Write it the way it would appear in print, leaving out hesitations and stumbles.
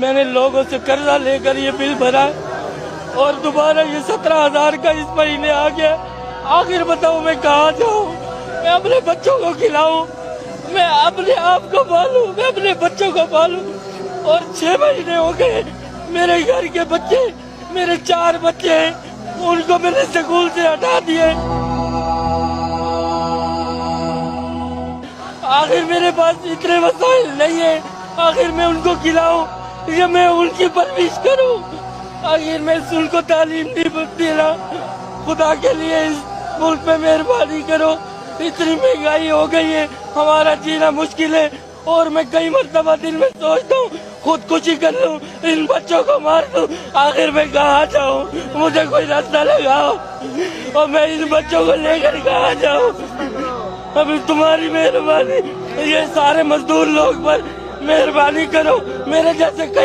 میں نے لوگوں سے قرضہ لے کر یہ بل بھرا اور دوبارہ یہ 17,000 کا اس مہینے آ گیا. آخر بتاؤ میں کہاں جاؤں؟ میں اپنے بچوں کو کھلاؤں، میں اپنے آپ کو پالوں، میں اپنے بچوں کو پالوں. اور 6 مہینے ہو گئے. میرے گھر کے بچے، میرے 4 بچے ہیں، ان کو میں نے سکول سے ہٹا دیے. آخر میرے پاس اتنے وسائل نہیں ہیں، آخر میں ان کو کھلاؤں یا میں ان کی پرورش کروں؟ آخر میں ان کو تعلیم نہیں دے رہا. خدا کے لیے اس ملک پہ مہربانی کرو. اتنی مہنگائی ہو گئی ہے، ہمارا جینا مشکل ہے. اور میں کئی مرتبہ دن میں سوچتا ہوں خودکشی کر لوں، ان بچوں کو مار دوں. آخر میں کہاں جاؤں؟ مجھے کوئی راستہ لگاؤ اور میں ان بچوں کو لے کر کہاں جاؤں؟ ابھی تمہاری مہربانی، یہ سارے مزدور لوگ پر مہربانی کرو. میرے جیسے کئی